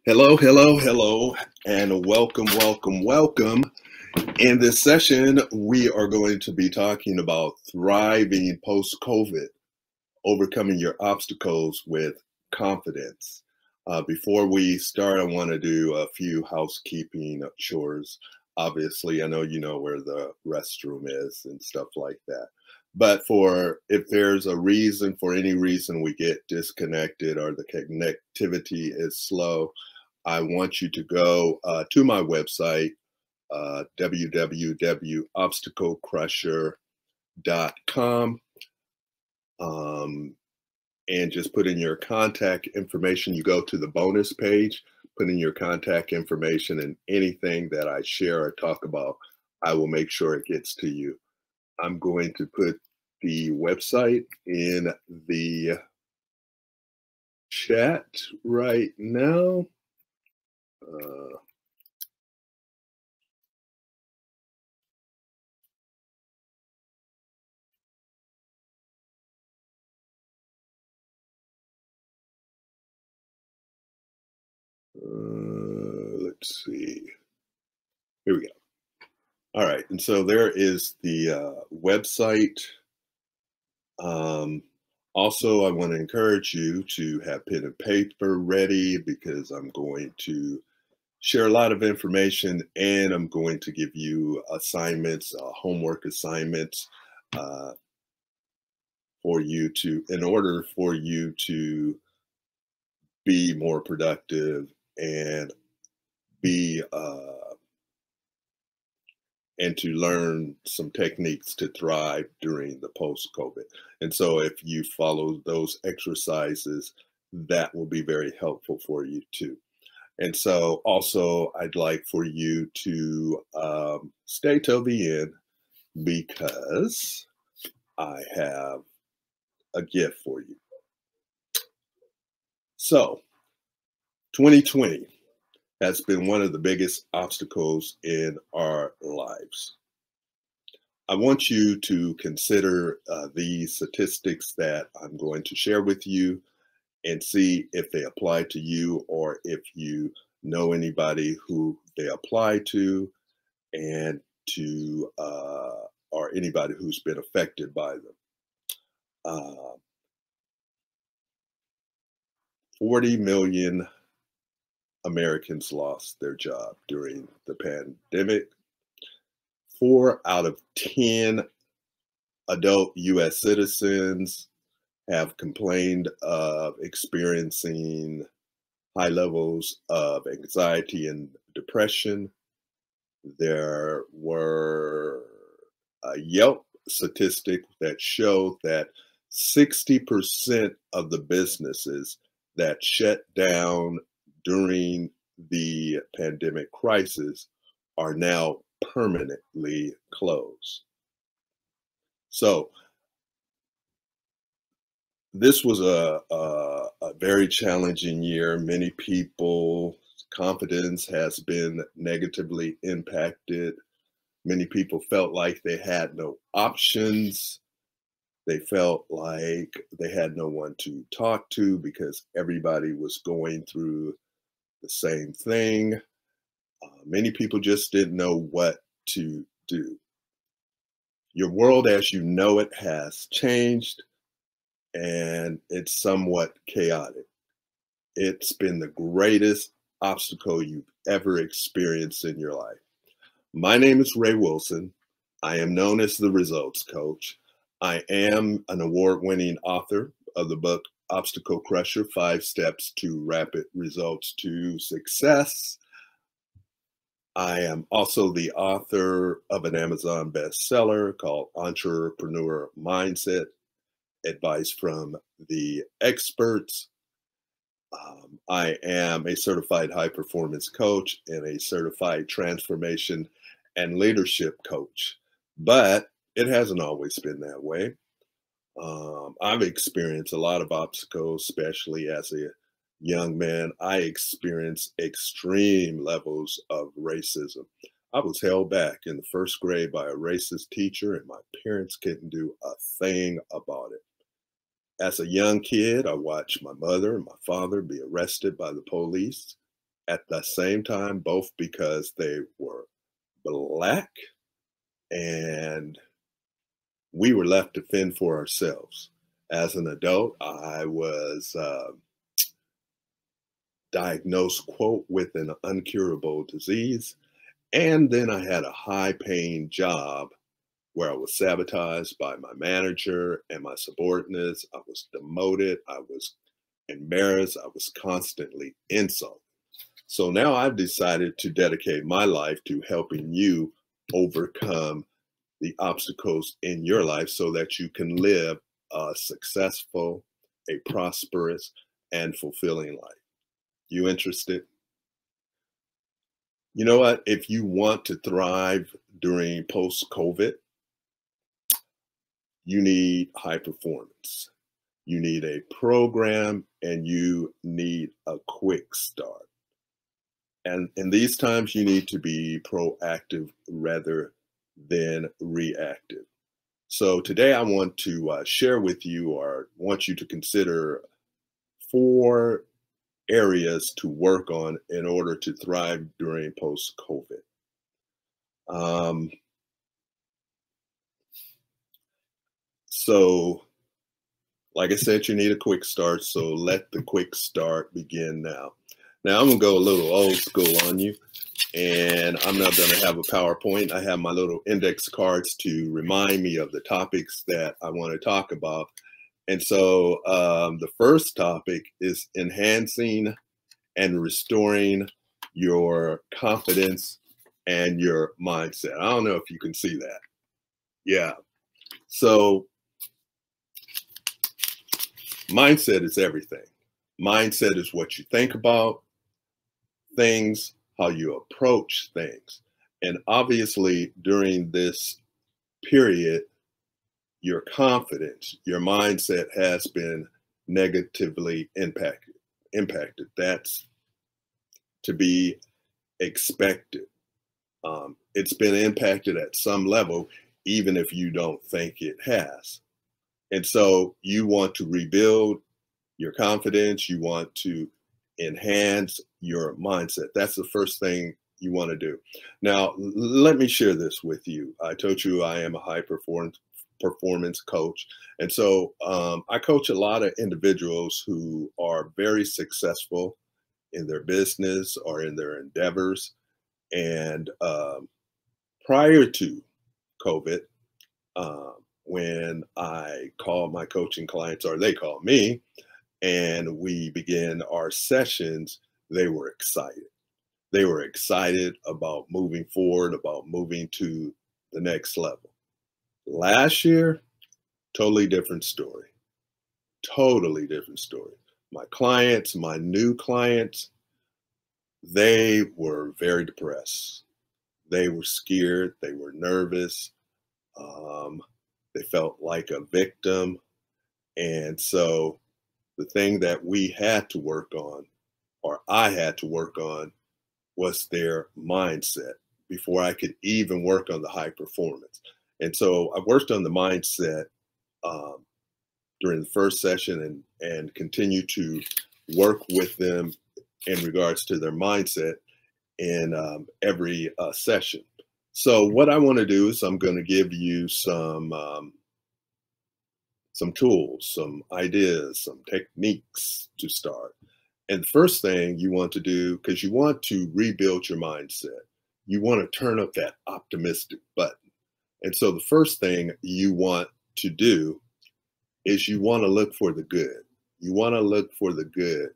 Hello, hello, hello, and welcome, welcome, welcome. In this session, we are going to be talking about thriving post COVID, overcoming your obstacles with confidence. Before we start, I want to do a few housekeeping chores. Obviously, I know you know where the restroom is and stuff like that. But for if there's a reason, for any reason we get disconnected or the connectivity is slow, I want you to go to my website, www.obstaclecrusher.com, and just put in your contact information. You go to the bonus page, put in your contact information, and anything that I share or talk about, I will make sure it gets to you. I'm going to put the website in the chat right now. Let's see. Here we go. All right. And so there is the website. Um, Also, I want to encourage you to have pen and paper ready because I'm going to share a lot of information and I'm going to give you assignments, homework assignments uh, in order for you to be more productive and be, and to learn some techniques to thrive during the post COVID. And so if you follow those exercises, that will be very helpful for you too. And so also I'd like for you to stay till the end because I have a gift for you. So 2020 has been one of the biggest obstacles in our lives. I want you to consider these statistics that I'm going to share with you and see if they apply to you or if you know anybody who they apply to and or anybody who's been affected by them. Uh, 40 million Americans lost their job during the pandemic. 4 out of 10 adult US citizens have complained of experiencing high levels of anxiety and depression. There were a Yelp statistic that showed that 60% of the businesses that shut down during the pandemic crisis are now permanently closed. So this was a very challenging year. Many people's confidence has been negatively impacted. Many people felt like they had no options. They felt like they had no one to talk to because everybody was going through the same thing. Many people just didn't know what to do. Your world as you know it has changed and it's somewhat chaotic. It's been the greatest obstacle you've ever experienced in your life. My name is Ray Wilson. I am known as the Results Coach. I am an award-winning author of the book Obstacle Crusher: 5 Steps to Rapid Results to Success. I am also the author of an Amazon bestseller called Entrepreneur Mindset: Advice from the Experts. I am a certified high performance coach and a certified transformation and leadership coach, but it hasn't always been that way. I've experienced a lot of obstacles, especially as a young man. I experienced extreme levels of racism. I was held back in the first grade by a racist teacher, and my parents couldn't do a thing about it. As a young kid, I watched my mother and my father be arrested by the police. at the same time, both because they were Black and we were left to fend for ourselves. As an adult, I was diagnosed, quote, with an uncurable disease. And then I had a high paying job where I was sabotaged by my manager and my subordinates. I was demoted. I was embarrassed. I was constantly insulted. So now I've decided to dedicate my life to helping you overcome the obstacles in your life so that you can live a successful, a prosperous, and fulfilling life. You interested? You know what? If you want to thrive during post COVID, you need high performance. You need a program and you need a quick start. And in these times, you need to be proactive rather than reactive. So today I want to share with you or want you to consider 4 areas to work on in order to thrive during post-COVID. Um, so, like I said, you need a quick start. So let the quick start begin now. Now I'm gonna go a little old school on you, and I'm not gonna have a PowerPoint. I have my little index cards to remind me of the topics that I want to talk about. And so the first topic is enhancing and restoring your confidence and your mindset. I don't know if you can see that. Yeah. So mindset is everything. Mindset is what you think about things, how you approach things. And obviously, during this period, your confidence, your mindset has been negatively impacted. That's to be expected. It's been impacted at some level, even if you don't think it has. And so you want to rebuild your confidence. You want to enhance your mindset. That's the first thing you want to do. Now, let me share this with you. I told you I am a high performance coach. And so I coach a lot of individuals who are very successful in their business or in their endeavors. And prior to COVID, when I called my coaching clients, or they called me, and we began our sessions, they were excited. They were excited about moving forward, about moving to the next level. Last year, totally different story. Totally different story. My clients, my new clients, they were very depressed. They were scared. They were nervous. Um, they felt like a victim. And so the thing that we had to work on, or I had to work on, was their mindset before I could even work on the high performance. And so I worked on the mindset um, during the first session and continue to work with them in regards to their mindset in every session. So what I want to do is I'm going to give you some tools, some ideas, some techniques to start. And the first thing you want to do, because you want to rebuild your mindset, you want to turn up that optimistic button. And so the first thing you want to do is you want to look for the good. You want to look for the good.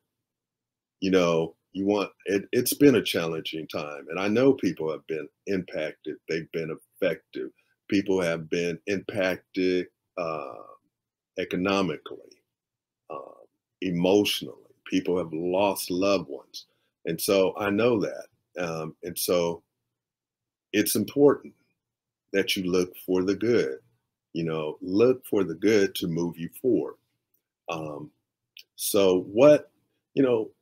You know, it's been a challenging time. And I know people have been impacted, they've been affected. People have been impacted economically, uh, emotionally. People have lost loved ones. And so I know that. And so it's important that you look for the good, look for the good to move you forward. Um, so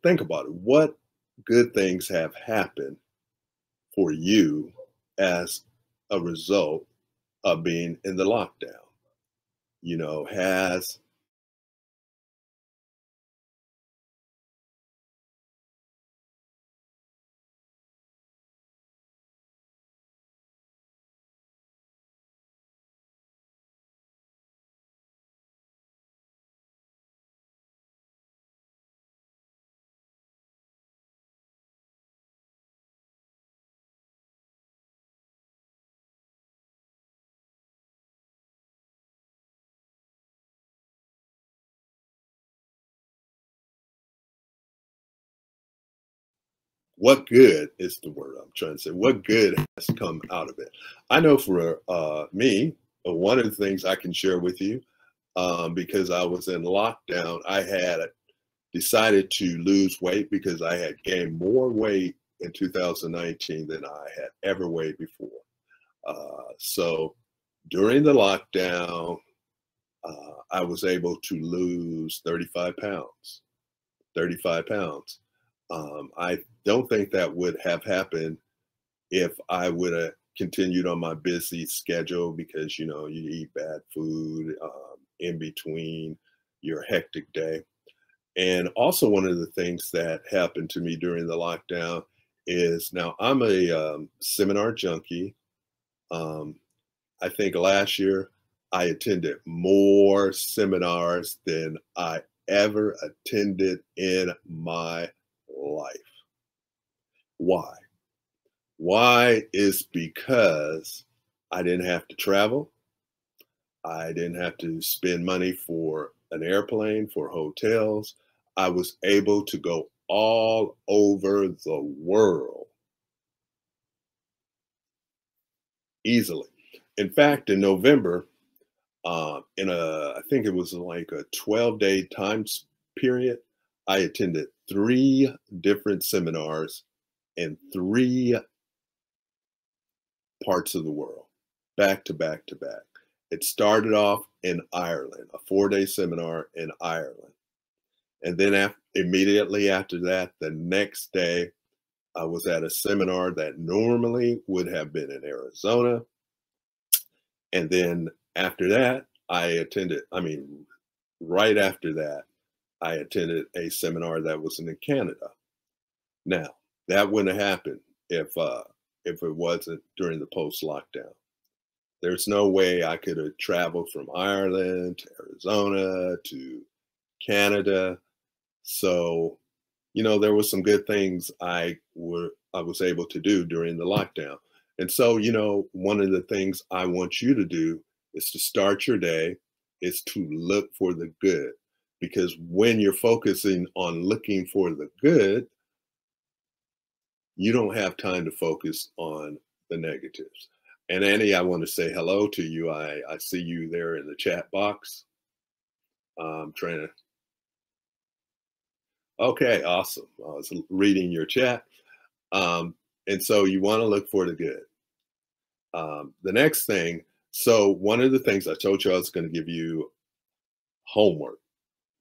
think about it. What good things have happened for you as a result of being in the lockdown? Has what good is the word I'm trying to say? What good has come out of it? I know for me, one of the things I can share with you, because I was in lockdown, I had decided to lose weight because I had gained more weight in 2019 than I had ever weighed before. So during the lockdown, I was able to lose 35 pounds. 35 pounds. I don't think that would have happened if I would have continued on my busy schedule because, you know, you eat bad food in between your hectic day. And also, one of the things that happened to me during the lockdown is now I'm a seminar junkie. Um, I think last year I attended more seminars than I ever attended in my life. Why? Why is because I didn't have to travel. I didn't have to spend money for an airplane, for hotels. I was able to go all over the world easily. In fact, in November, I think it was like a 12-day time period, I attended 3 different seminars in 3 parts of the world, back to back to back. It started off in Ireland, a 4-day seminar in Ireland. And then immediately after that, the next day, I was at a seminar that normally would have been in Arizona. And then after that, right after that, I attended a seminar that was in Canada. Now, that wouldn't have happened if it wasn't during the post lockdown. There's no way I could have traveled from Ireland to Arizona to Canada. So, you know, there was some good things I was able to do during the lockdown. And so, you know, one of the things I want you to do is to start your day is to look for the good. Because when you're focusing on looking for the good, you don't have time to focus on the negatives. And Annie, I want to say hello to you. I see you there in the chat box. I'm trying to. Okay, awesome. I was reading your chat. Um, and so you want to look for the good. The next thing, so one of the things I told you I was going to give you homework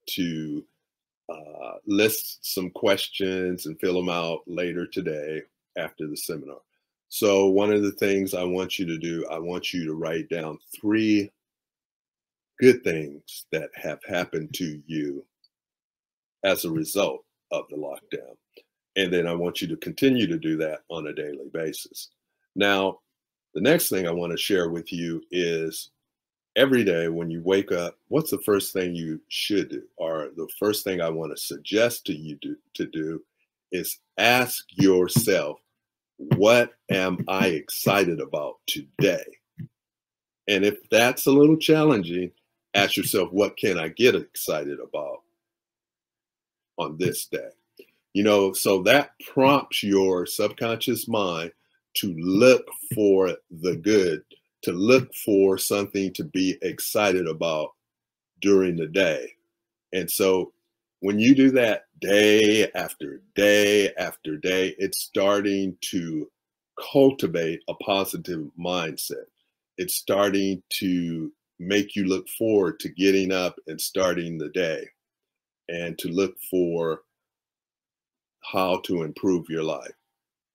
to list some questions and fill them out later today after the seminar. So one of the things I want you to do, I want you to write down 3 good things that have happened to you as a result of the lockdown. And then I want you to continue to do that on a daily basis. Now, the next thing I want to share with you is every day when you wake up, what's the first thing you should do? Or the first thing I want to suggest to you to do is ask yourself, what am I excited about today? And if that's a little challenging, ask yourself, what can I get excited about on this day? You know, so that prompts your subconscious mind to look for the good, to look for something to be excited about during the day. And so when you do that day after day after day, it's starting to cultivate a positive mindset. It's starting to make you look forward to getting up and starting the day and to look for how to improve your life.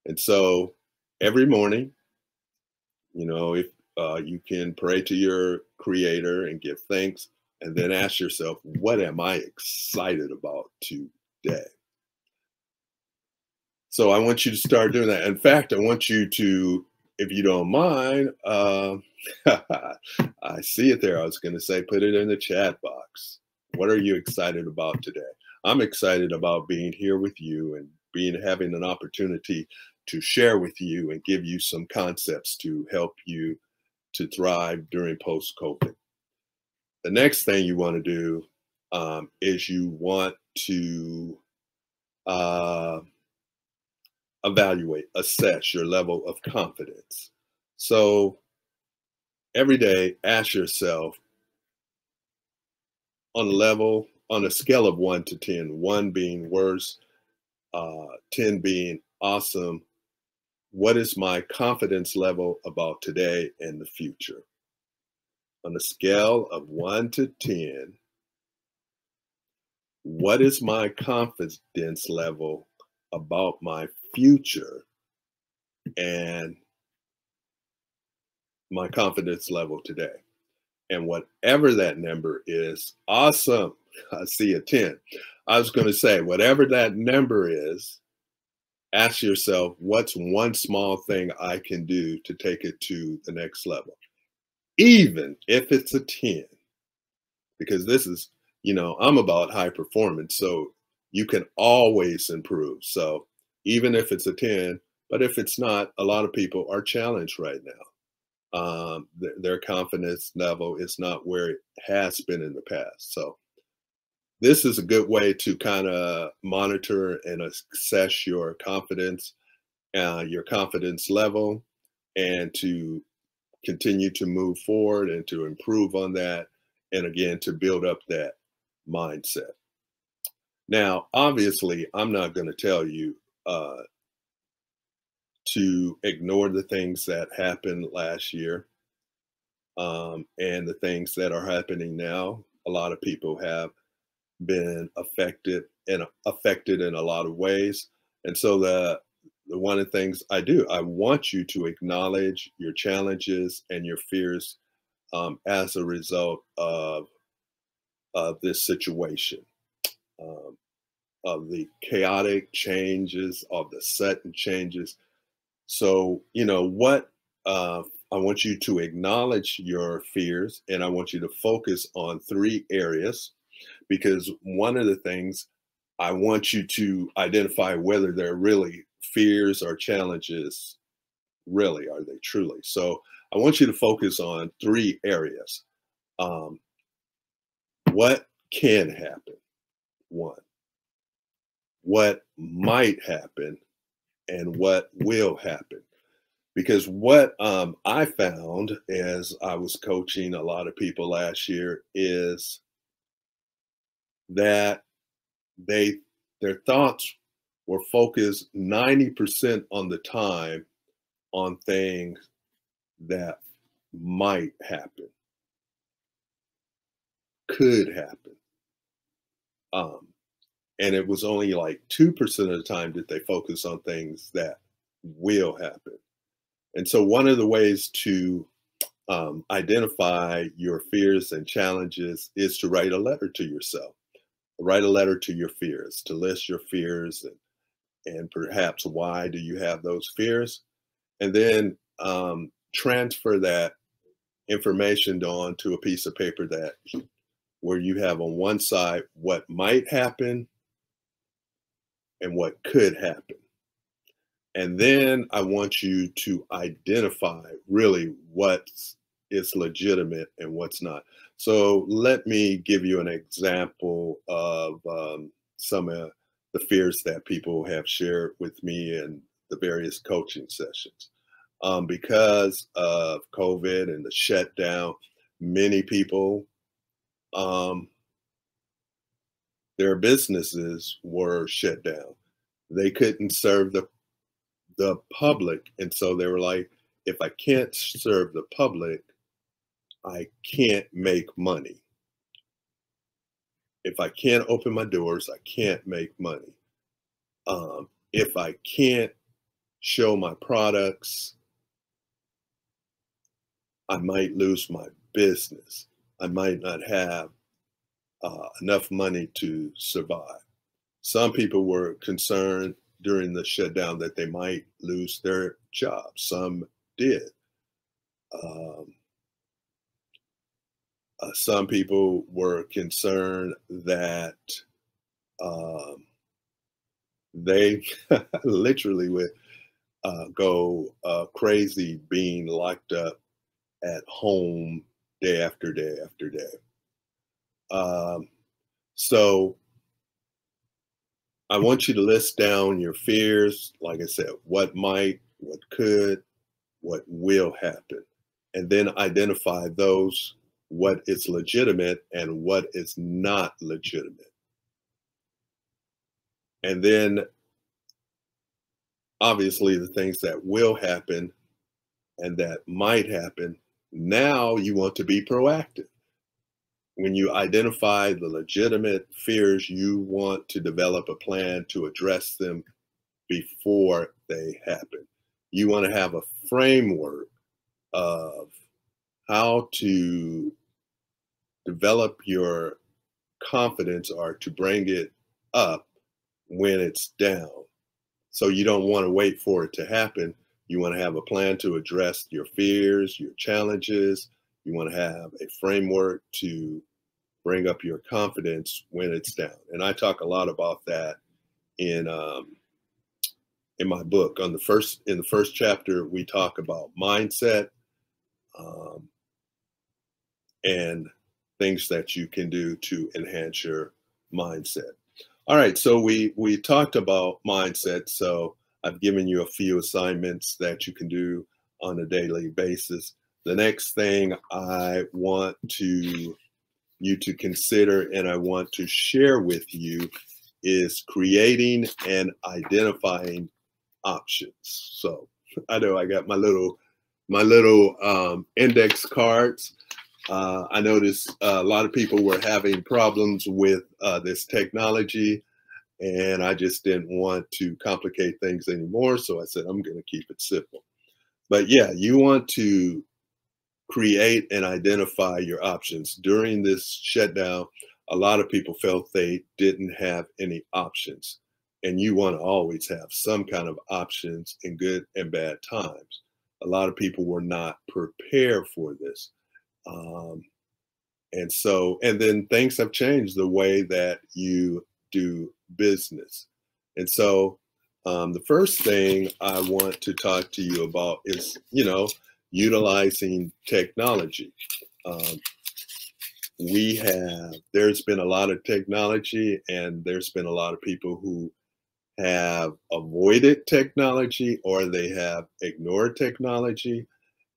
And so every morning, you know, if you can pray to your creator and give thanks, and then ask yourself, what am I excited about today? So I want you to start doing that. In fact, I want you to, if you don't mind, I see it there. I was going to say, put it in the chat box. What are you excited about today? I'm excited about being here with you and having an opportunity to share with you and give you some concepts to help you to thrive during post-COVID. The next thing you want to do is you want to evaluate, assess your level of confidence. So every day, ask yourself on a scale of 1 to 10, 1 being worst, 10 being awesome, what is my confidence level about today and the future? On a scale of 1 to 10, what is my confidence level about my future and my confidence level today? And whatever that number is, awesome. I see a 10. I was going to say, whatever that number is, ask yourself, what's one small thing I can do to take it to the next level? Even if it's a 10, because this is, I'm about high performance. So you can always improve. So even if it's a 10, but if it's not, a lot of people are challenged right now. Their confidence level is not where it has been in the past. So this is a good way to kind of monitor and assess your confidence level, and to continue to move forward and to improve on that. And again, to build up that mindset. Now, obviously, I'm not going to tell you to ignore the things that happened last year. And the things that are happening now. A lot of people have been affected in a lot of ways. And so the one of the things I do, I want you to acknowledge your challenges and your fears as a result of this situation, um, of the chaotic changes, of the sudden changes. So, what I want you to acknowledge your fears, and I want you to focus on 3 areas, because one of the things I want you to identify whether they're really fears or challenges. Really, are they truly? So I want you to focus on 3 areas. Um, what can happen? 1. What might happen? And what will happen? Because what I found as I was coaching a lot of people last year is that they their thoughts were focused 90% on the time on things that might happen, could happen. Um, and it was only like 2% of the time that they focus on things that will happen. And so one of the ways to identify your fears and challenges is to write a letter to yourself. Write a letter to your fears, to list your fears, and perhaps why do you have those fears, and then transfer that information onto a piece of paper that where you have on one side what might happen and what could happen. And then I want you to identify really what is legitimate and what's not. So let me give you an example of some of the fears that people have shared with me in the various coaching sessions. Because of COVID and the shutdown, many people, um, their businesses were shut down. They couldn't serve the public. And so they were like, if I can't serve the public, I can't make money. If I can't open my doors, I can't make money. If I can't show my products, I might lose my business. I might not have enough money to survive. Some people were concerned during the shutdown that they might lose their jobs. Some did. Um, some people were concerned that um, they literally would go crazy being locked up at home day after day after day. Um, so I want you to list down your fears. Like I said, what might, what could, what will happen, and then identify those, what is legitimate and what is not legitimate. And then obviously the things that will happen and that might happen. Now you want to be proactive. When you identify the legitimate fears, you want to develop a plan to address them before they happen. You want to have a framework of how to develop your confidence or to bring it up when it's down. So you don't want to wait for it to happen. You want to have a plan to address your fears, your challenges. You want to have a framework to bring up your confidence when it's down. And I talk a lot about that in my book. In the first chapter, we talk about mindset um, and things that you can do to enhance your mindset. All right, so we talked about mindset. So I've given you a few assignments that you can do on a daily basis. The next thing I want you to consider and I want to share with you is creating and identifying options. So I know I got my little index cards. I noticed a lot of people were having problems with this technology, and I just didn't want to complicate things anymore. So I said, I'm going to keep it simple. But yeah, you want to create and identify your options. During this shutdown, a lot of people felt they didn't have any options. And you want to always have some kind of options in good and bad times. A lot of people were not prepared for this. Um, and then things have changed the way that you do business. And so the first thing I want to talk to you about is, utilizing technology. Um, there's been a lot of technology, and there's been a lot of people who have avoided technology or they have ignored technology.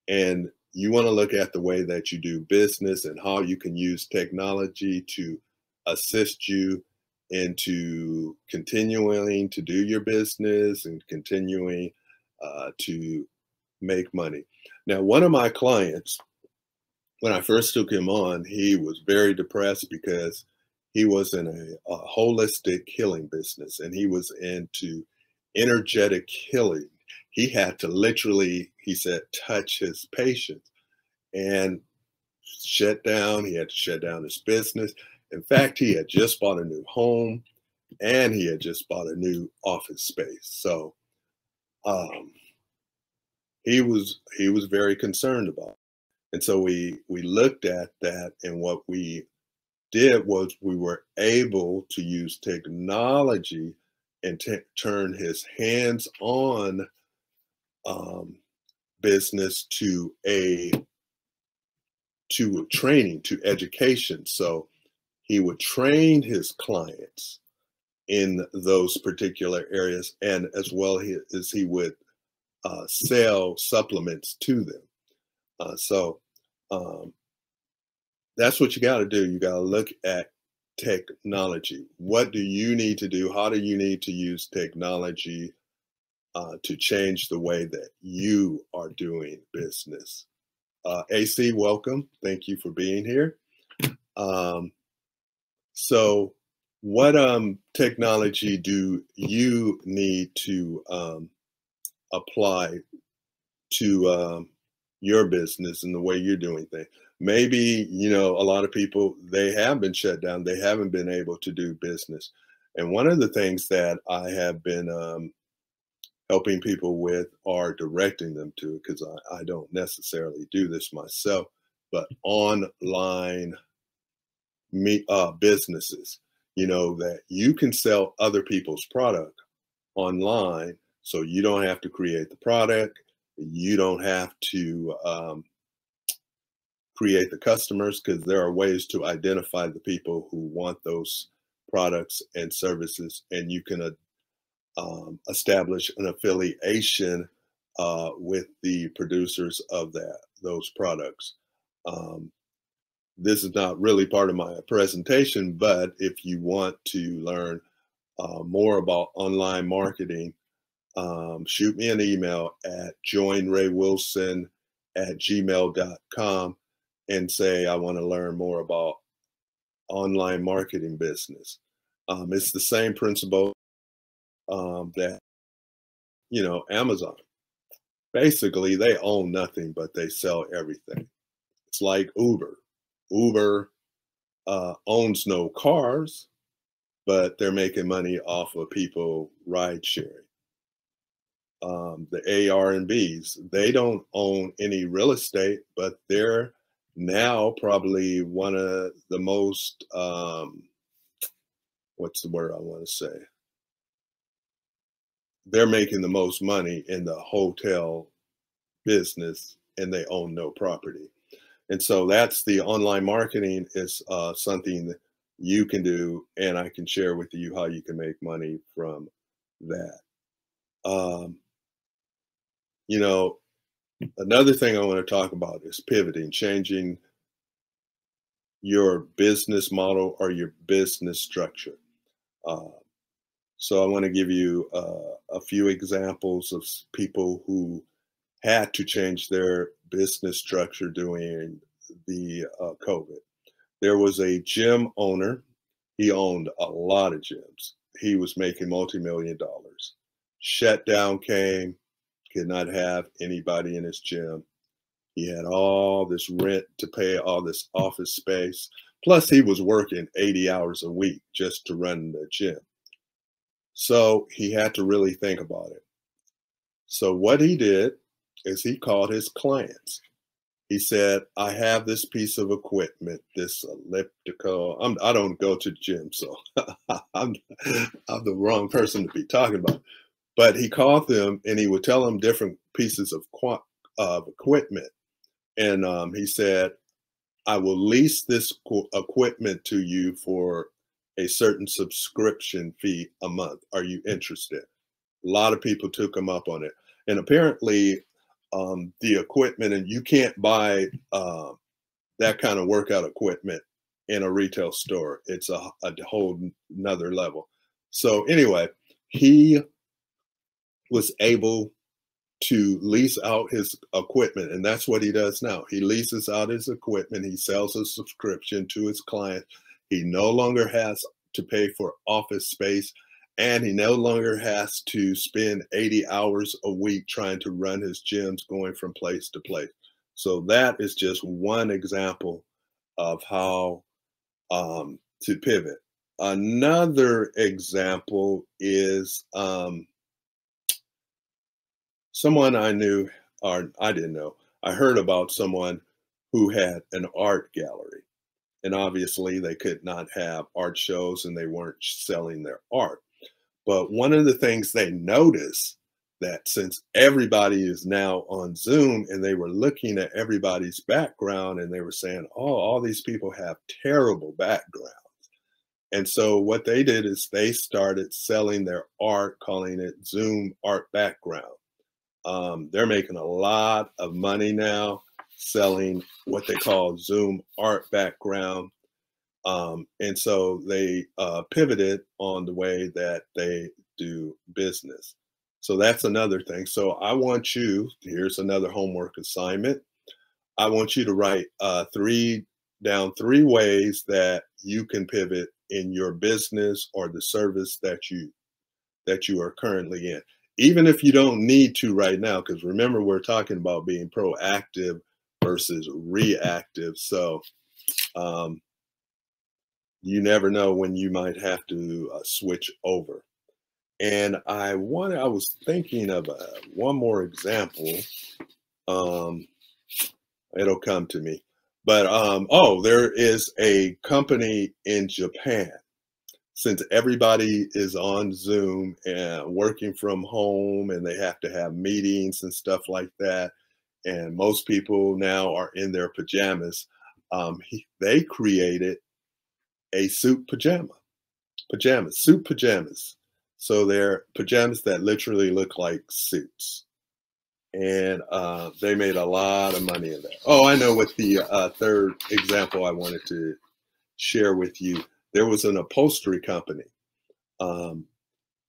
And you want to look at the way that you do business and how you can use technology to assist you into continuing to do your business and continuing to make money. Now, one of my clients, when I first took him on, he was very depressed because he was in a holistic healing business and he was into energetic healing. He had to literally, he said, touch his patients and shut down. He had to shut down his business. In fact, he had just bought a new home and he had just bought a new office space. So um, he was very concerned about it. And so we looked at that, and what we did was we were able to use technology and turn his hands-on um, business to training, to education. So he would train his clients in those particular areas, and as well as he would sell supplements to them. So um, that's what you got to do. You got to look at technology. What do you need to do? How do you need to use technology to change the way that you are doing business? AC, welcome. Thank you for being here. Um, so what technology do you need to apply to your business and the way you're doing things? Maybe, a lot of people, they have been shut down. They haven't been able to do business. And one of the things that I have been helping people with or directing them to, because I don't necessarily do this myself, but online businesses, that you can sell other people's product online. So you don't have to create the product. You don't have to create the customers, because there are ways to identify the people who want those products and services, and you can establish an affiliation with the producers of those products. Um, this is not really part of my presentation, but if you want to learn more about online marketing, shoot me an email at joinraywilson@gmail.com and say, I want to learn more about online marketing business. It's the same principle that, Amazon. Basically, they own nothing, but they sell everything. It's like Uber. Uber owns no cars, but they're making money off of people ride sharing. The AR&Bs, they don't own any real estate, but they're now probably one of the most, what's the word I want to say? They're making the most money in the hotel business, and they own no property. And so that's the online marketing is something that you can do, and I can share with you how you can make money from that. Um, you know, Another thing I want to talk about is pivoting, changing your business model or your business structure. Uh, so I want to give you a few examples of people who had to change their business structure during the COVID. There was a gym owner. He owned a lot of gyms. He was making multi-million dollars. Shutdown came, could not have anybody in his gym. He had all this rent to pay, all this office space. Plus, he was working 80 hours a week just to run the gym. So he had to really think about it. So what he did is he called his clients. He said, I have this piece of equipment, this elliptical. I don't go to the gym, so I'm the wrong person to be talking about. But he called them and he would tell them different pieces of equipment. And he said, I will lease this equipment to you for a certain subscription fee a month. Are you interested? A lot of people took him up on it. And apparently, the equipment, and you can't buy that kind of workout equipment in a retail store. It's a whole nother level. So anyway, he was able to lease out his equipment, and that's what he does now. He leases out his equipment. He sells a subscription to his client. He no longer has to pay for office space, and he no longer has to spend 80 hours a week trying to run his gyms, going from place to place. So that is just one example of how to pivot. Another example is someone I knew, or I didn't know. I heard about someone who had an art gallery, and obviously they could not have art shows and they weren't selling their art. But one of the things they noticed, that since everybody is now on Zoom and they were looking at everybody's background and they were saying, oh, all these people have terrible backgrounds. And so what they did is they started selling their art, calling it Zoom art background. They're making a lot of money now selling what they call Zoom art background. And so they pivoted on the way that they do business. So that's another thing. So I want you, here's another homework assignment. I want you to write three ways that you can pivot in your business or the service that you are currently in. Even if you don't need to right now, because remember, we're talking about being proactive versus reactive. So you never know when you might have to switch over. And I was thinking of one more example. It'll come to me. But there is a company in Japan. Since everybody is on Zoom and working from home and they have to have meetings and stuff like that, and most people now are in their pajamas, they created a suit pajama. pajamas, suit pajamas. So they're pajamas that literally look like suits. And they made a lot of money in that. Oh, I know what the third example I wanted to share with you. There was an upholstery company. Um,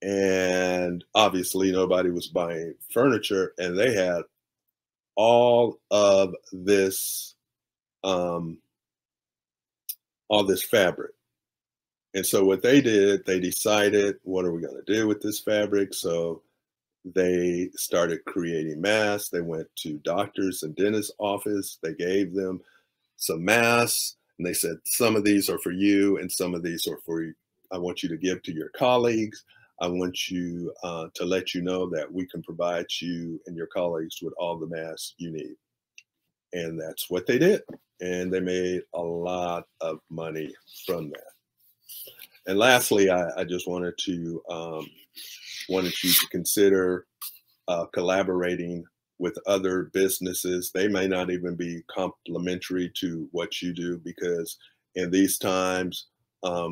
and obviously nobody was buying furniture, and they had all of this um, all this fabric. And so what they did, they decided, what are we going to do with this fabric? So they started creating masks. They went to doctors and dentists' office. They gave them some masks, and they said, some of these are for you, and some of these are for you. I want you to give to your colleagues. I want you to let you know that we can provide you and your colleagues with all the masks you need. And that's what they did. And they made a lot of money from that. And lastly, I just wanted you to consider collaborating with other businesses. They may not even be complementary to what you do, because in these times,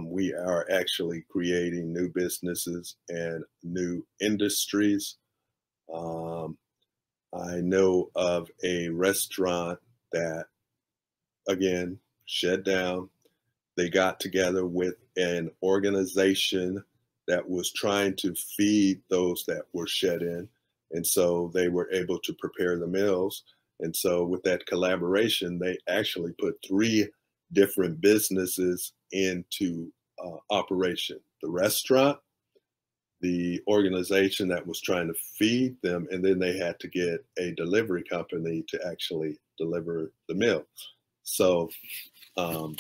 we are actually creating new businesses and new industries. Um, I know of a restaurant that, again, shut down. They got together with an organization that was trying to feed those that were shut in. And so they were able to prepare the meals. And so with that collaboration, they actually put three different businesses into operation: the restaurant, the organization that was trying to feed them, and then they had to get a delivery company to actually deliver the meal. So um,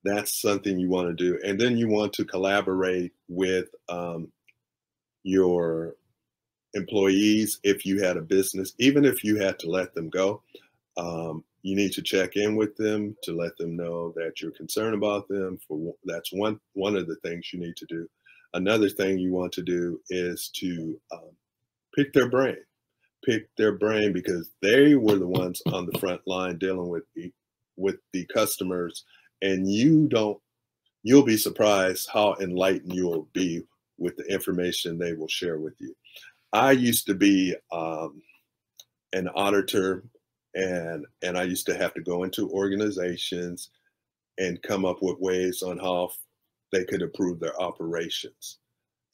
that's something you want to do. And then you want to collaborate with your employees. If you had a business, even if you had to let them go, you need to check in with them to let them know that you're concerned about them. That's one of the things you need to do. Another thing you want to do is to pick their brain. Pick their brain, because they were the ones on the front line dealing with the customers, and you'll be surprised how enlightened you'll be with the information they will share with you. I used to be an auditor, and I used to have to go into organizations and come up with ways on how they could improve their operations.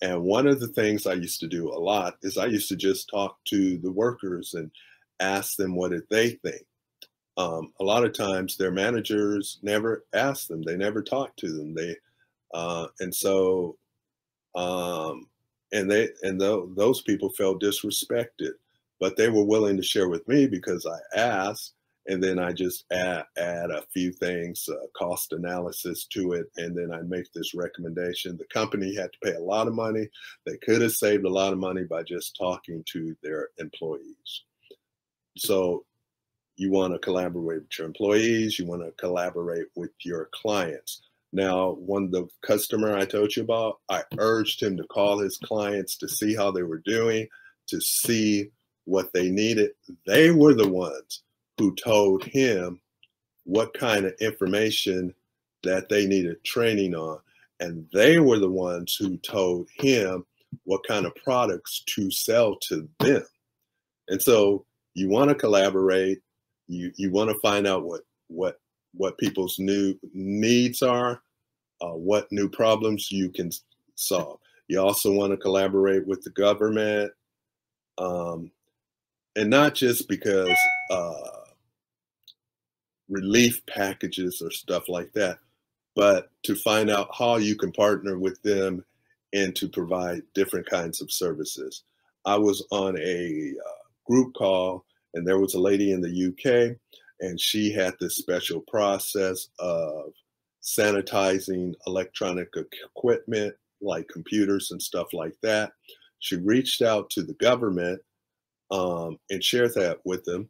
And one of the things I used to do a lot is I used to just talk to the workers and ask them what did they think. A lot of times their managers never asked them, they never talked to them. And so those people felt disrespected, but they were willing to share with me because I asked, and then I just add a few things, cost analysis to it, and then I make this recommendation. The company had to pay a lot of money. They could have saved a lot of money by just talking to their employees. So you want to collaborate with your employees. You want to collaborate with your clients. Now, the customer I told you about, I urged him to call his clients to see how they were doing, to see what they needed. They were the ones who told him what kind of information that they needed training on. And they were the ones who told him what kind of products to sell to them. And so you want to collaborate. You want to find out what people's new needs are, what new problems you can solve. You also want to collaborate with the government, and not just because relief packages or stuff like that, but to find out how you can partner with them and to provide different kinds of services. I was on a group call, and there was a lady in the UK, and she had this special process of sanitizing electronic equipment like computers and stuff like that. She reached out to the government and shared that with them.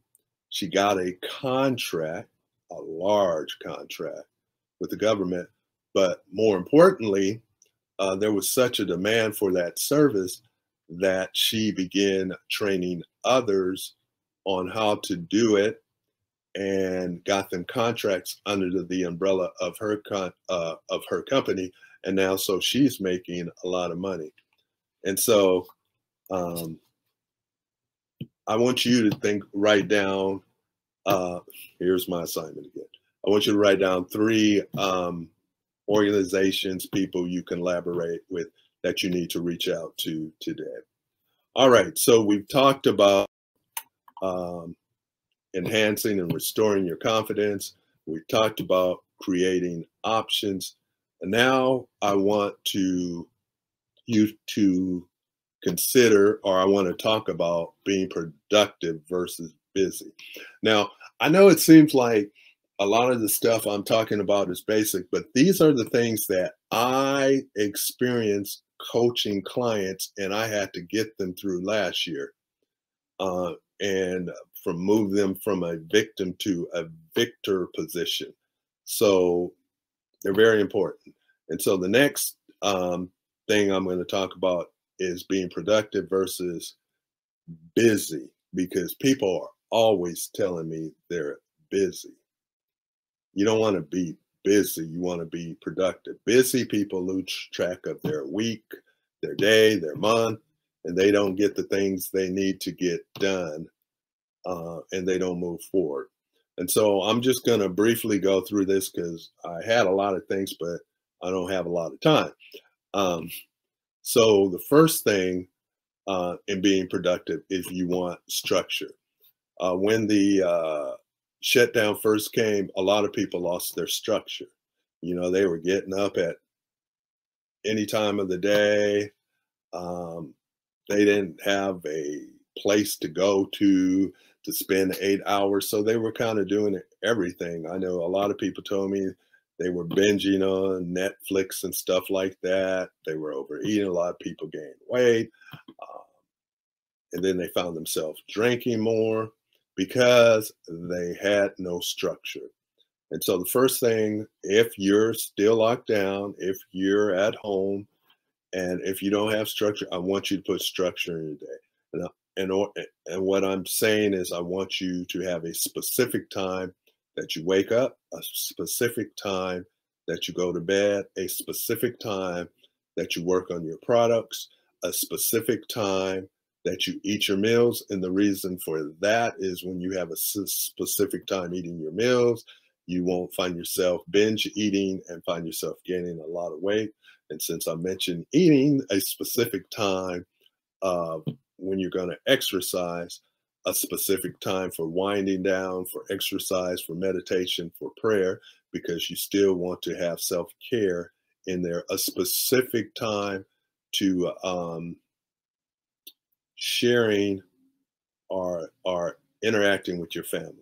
She got a contract, a large contract with the government, but more importantly, there was such a demand for that service that she began training others on how to do it, and got them contracts under the umbrella of her company. And now, so she's making a lot of money. And so um, I want you to write down, here's my assignment again. I want you to write down 3 organizations, people you can collaborate with that you need to reach out to today. All right, so we've talked about enhancing and restoring your confidence. We've talked about creating options. And now I want you to consider, or I want to talk about being productive versus busy. Now, I know it seems like a lot of the stuff I'm talking about is basic, but these are the things that I experienced coaching clients and I had to get them through last year. And move them from a victim to a victor position. So they're very important. And so the next thing I'm going to talk about is being productive versus busy, because people are always telling me they're busy. You don't want to be busy. You want to be productive. Busy people lose track of their week, their day, their month, and they don't get the things they need to get done, and they don't move forward. And so I'm just going to briefly go through this because I had a lot of things, but I don't have a lot of time. So the first thing in being productive is you want structure. When the shutdown first came, a lot of people lost their structure. You know, they were getting up at any time of the day. They didn't have a place to go to spend 8 hours. So they were kind of doing everything. I know a lot of people told me they were binging on Netflix and stuff like that. They were overeating. A lot of people gained weight. And then they found themselves drinking more because they had no structure. And so the first thing, if you're still locked down, if you're at home, and if you don't have structure, I want you to put structure in your day. And what I'm saying is I want you to have a specific time that you wake up, a specific time that you go to bed, a specific time that you work on your products, a specific time that you eat your meals. And the reason for that is when you have a specific time eating your meals, you won't find yourself binge eating and find yourself gaining a lot of weight. And since I mentioned eating, a specific time when you're going to exercise, a specific time for winding down, for exercise, for meditation, for prayer, because you still want to have self-care in there, a specific time to sharing or interacting with your family.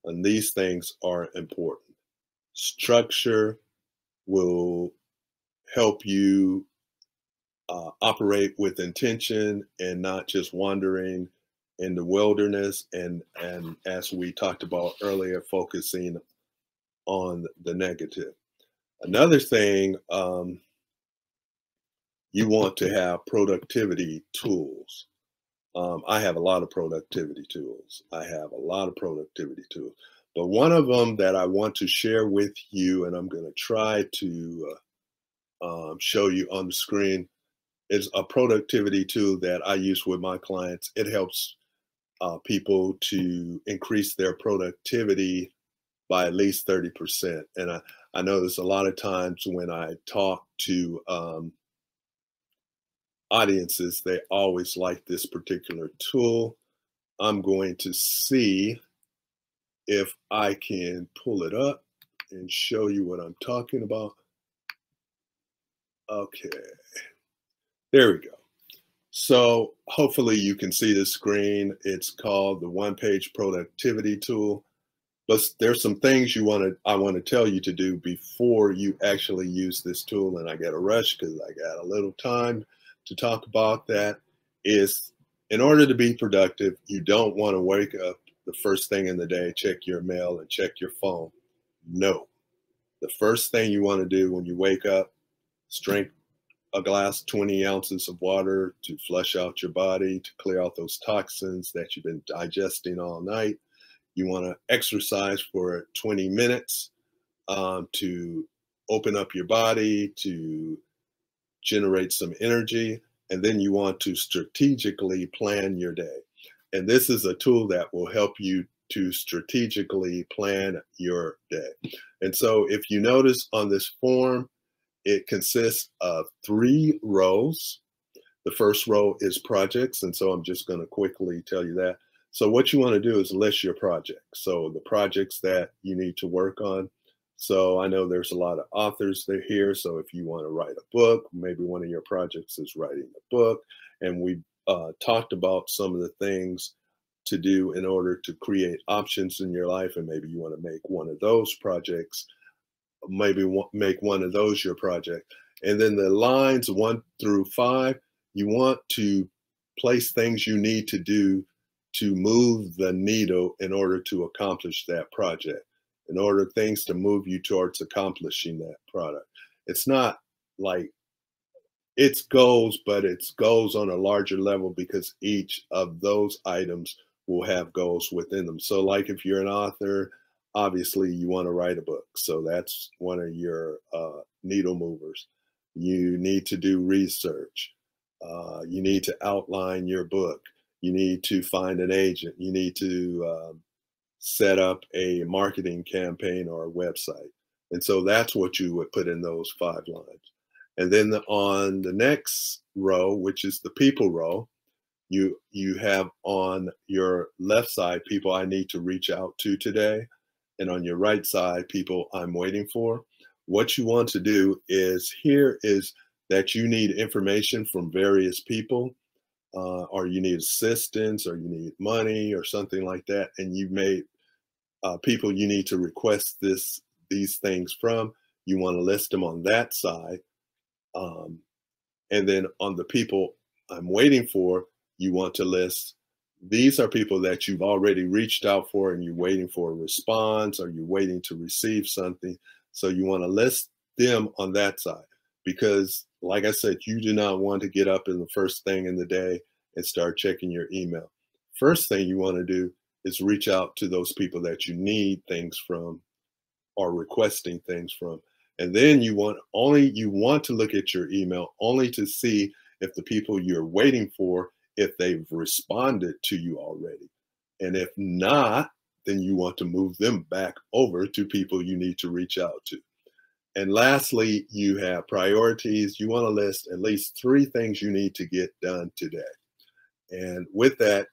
And these things are important. Structure will help you operate with intention and not just wandering in the wilderness. And as we talked about earlier, focusing on the negative. Another thing, you want to have productivity tools. I have a lot of productivity tools. But one of them that I want to share with you, and I'm going to try to show you on the screen, is a productivity tool that I use with my clients. It helps people to increase their productivity by at least 30%. And I notice a lot of times when I talk to audiences, they always like this particular tool. I'm going to see if I can pull it up and show you what I'm talking about. Okay, there we go. So hopefully you can see the screen. It's called the one-page productivity tool. But there's some things I want to tell you to do before you actually use this tool. And I got to rush because I got a little time to talk about that. Is in order to be productive, you don't want to wake up the first thing in the day, check your mail and check your phone. No. The first thing you want to do when you wake up is drink a glass, 20 ounces of water to flush out your body, to clear out those toxins that you've been digesting all night. You want to exercise for 20 minutes to open up your body, to generate some energy, and then you want to strategically plan your day. And this is a tool that will help you to strategically plan your day. And so if you notice on this form, it consists of 3 rows. The first row is projects, and so I'm just going to quickly tell you that. So what you want to do is list your projects. So the projects that you need to work on. So I know there's a lot of authors that are here. So if you want to write a book, maybe one of your projects is writing a book. And we talked about some of the things to do in order to create options in your life. And maybe you want to make one of those projects, maybe make one of those your project. And then the lines 1 through 5, you want to place things you need to do to move the needle in order to accomplish that project, in order things to move you towards accomplishing that product. It's not like it's goals, but it's goals on a larger level because each of those items will have goals within them. So like if you're an author, obviously you want to write a book. So that's one of your needle movers. You need to do research. You need to outline your book. You need to find an agent. You need to set up a marketing campaign or a website. And so that's what you would put in those 5 lines. And then on the next row, which is the people row, you have on your left side, people I need to reach out to today. And on your right side, people I'm waiting for. What you want to do is here is that you need information from various people, or you need assistance, or you need money or something like that. And you've made people you need to request these things from. You want to list them on that side. And then on the people I'm waiting for, you want to list, these are people that you've already reached out for and you're waiting for a response, or you're waiting to receive something. So you want to list them on that side, because like I said, you do not want to get up in the first thing in the day and start checking your email. First thing you want to do is reach out to those people that you need things from or requesting things from. And then you want to look at your email only to see if the people you're waiting for, if they've responded to you already. And if not, then you want to move them back over to people you need to reach out to. And lastly, you have priorities. You want to list at least 3 things you need to get done today. And with that,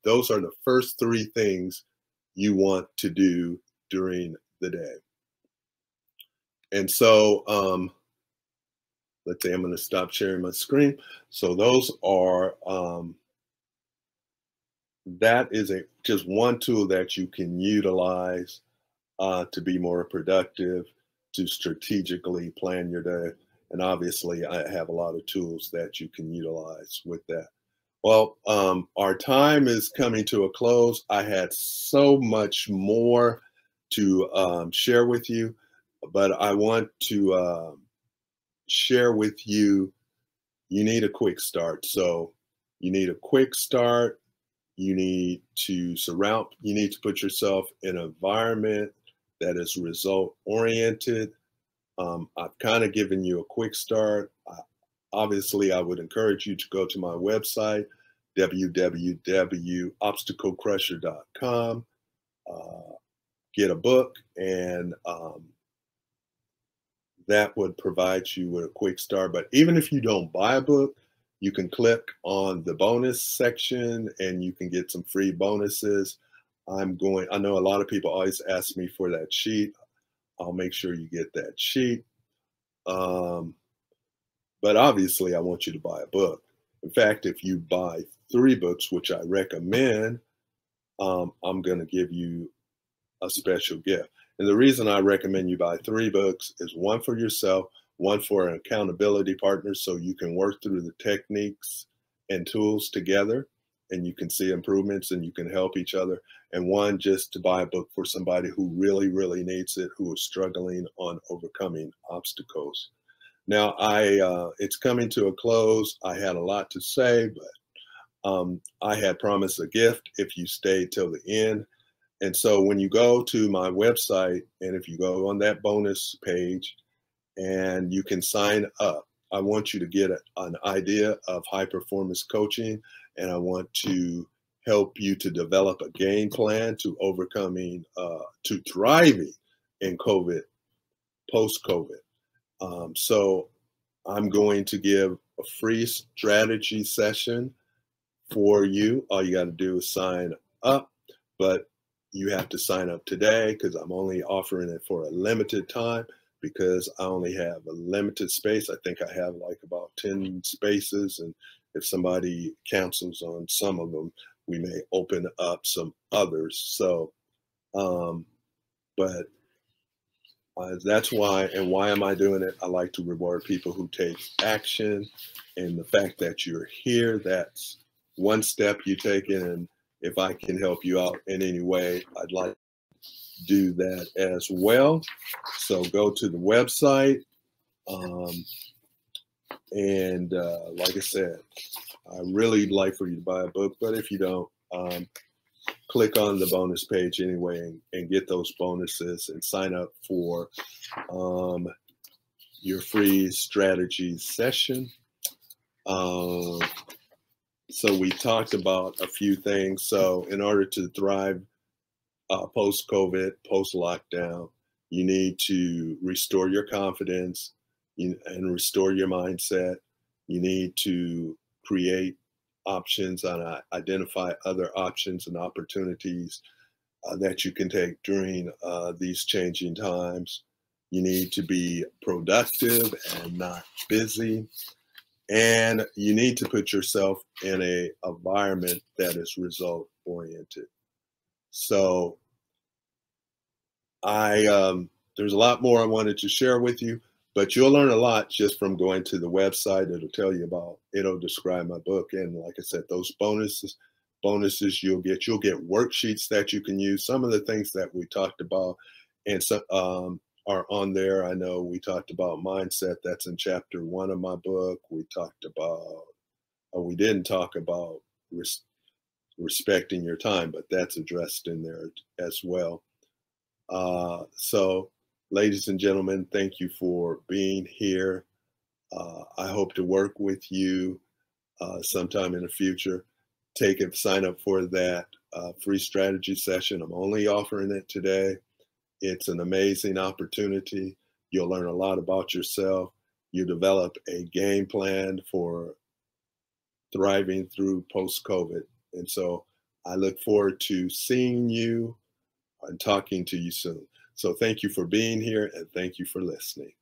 those are the first 3 things you want to do during the day. And so, let's say I'm going to stop sharing my screen. So those are, that is just one tool that you can utilize to be more productive, to strategically plan your day. And obviously I have a lot of tools that you can utilize with that. Well, our time is coming to a close. I had so much more to share with you, but I want to share with you, you need a quick start. So you need a quick start. You need to put yourself in an environment that is result oriented. I've kind of given you a quick start. Obviously, I would encourage you to go to my website, www.obstaclecrusher.com, get a book, and that would provide you with a quick start. But even if you don't buy a book, you can click on the bonus section and you can get some free bonuses. I know a lot of people always ask me for that sheet. I'll make sure you get that sheet. But obviously, I want you to buy a book. In fact, if you buy 3 books, which I recommend, I'm going to give you a special gift. And the reason I recommend you buy 3 books is one for yourself, one for an accountability partner, so you can work through the techniques and tools together and you can see improvements and you can help each other. And one just to buy a book for somebody who really, really needs it, who is struggling on overcoming obstacles. Now, it's coming to a close. I had a lot to say, but I had promised a gift if you stayed till the end. And so when you go to my website, and if you go on that bonus page and you can sign up, I want you to get an idea of high performance coaching, and I want to help you to develop a game plan to overcoming, to thriving in COVID, post COVID. So I'm going to give a free strategy session for you. All you got to do is sign up, but you have to sign up today because I'm only offering it for a limited time because I only have a limited space. I think I have like about 10 spaces, and if somebody cancels on some of them, we may open up some others. So, but that's why, and why am I doing it? I like to reward people who take action, and the fact that you're here, that's one step you take in. And if I can help you out in any way, I'd like to do that as well. So go to the website. And like I said, I really like for you to buy a book, but if you don't, click on the bonus page anyway and get those bonuses and sign up for your free strategy session. So we talked about a few things. So in order to thrive post-COVID, post-lockdown, you need to restore your confidence and restore your mindset. You need to create options and identify other options and opportunities that you can take during these changing times. You need to be productive and not busy. And you need to put yourself in an environment that is result oriented. So there's a lot more I wanted to share with you, but you'll learn a lot just from going to the website. It'll tell you about, it'll describe my book. And like I said, those bonuses you'll get worksheets that you can use. Some of the things that we talked about and some are on there. I know we talked about mindset. That's in chapter 1 of my book. We talked about, we didn't talk about respecting your time, but that's addressed in there as well. So ladies and gentlemen, thank you for being here. I hope to work with you sometime in the future. Sign up for that free strategy session. I'm only offering it today. It's an amazing opportunity. You'll learn a lot about yourself. You develop a game plan for thriving through post-COVID. And so I look forward to seeing you and talking to you soon. So thank you for being here and thank you for listening.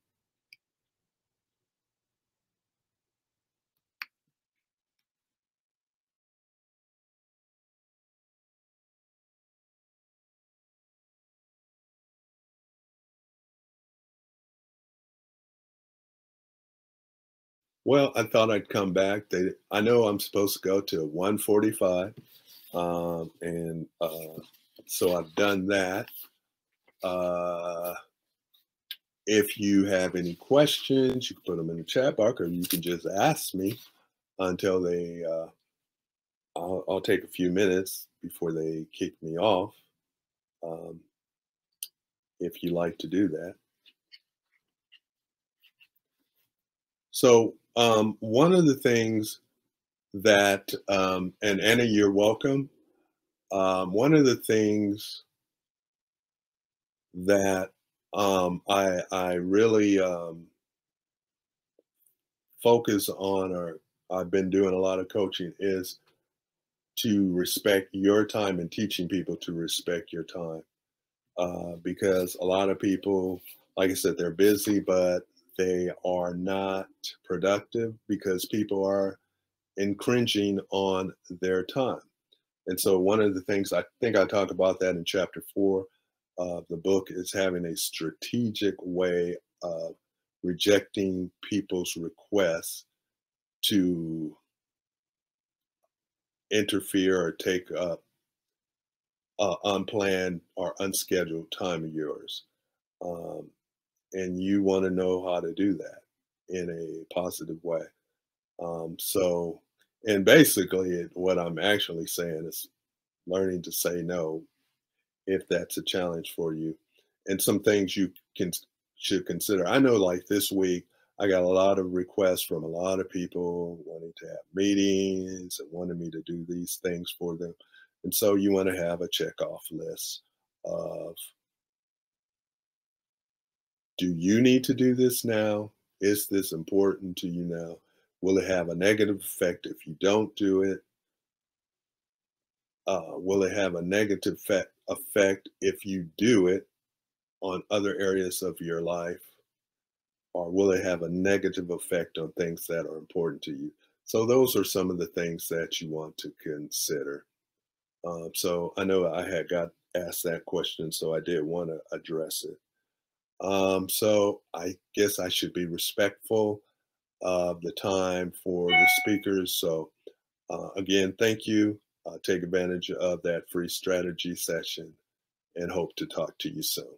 Well, I thought I'd come back. I know I'm supposed to go to 1:45, and so I've done that. If you have any questions, you can put them in the chat box, or you can just ask me until they. I'll take a few minutes before they kick me off. If you like to do that. So one of the things that, and Anna, you're welcome. One of the things that I really focus on, or I've been doing a lot of coaching, is to respect your time and teaching people to respect your time. Because a lot of people, like I said, they're busy, but they are not productive because people are infringing on their time. And so one of the things, I think I talk about that in chapter 4 of the book, is having a strategic way of rejecting people's requests to interfere or take up unplanned or unscheduled time of yours. And you want to know how to do that in a positive way. And basically what I'm actually saying is learning to say no if that's a challenge for you, and some things you can should consider. I know, like this week, I got a lot of requests from a lot of people wanting to have meetings and wanting me to do these things for them. And so you want to have a checkoff list of, do you need to do this now? Is this important to you now? Will it have a negative effect if you don't do it? Will it have a negative effect if you do it on other areas of your life? Or will it have a negative effect on things that are important to you? So those are some of the things that you want to consider. So I know I had got asked that question, so I did want to address it. So I guess I should be respectful of the time for the speakers. So again, thank you. Take advantage of that free strategy session and hope to talk to you soon.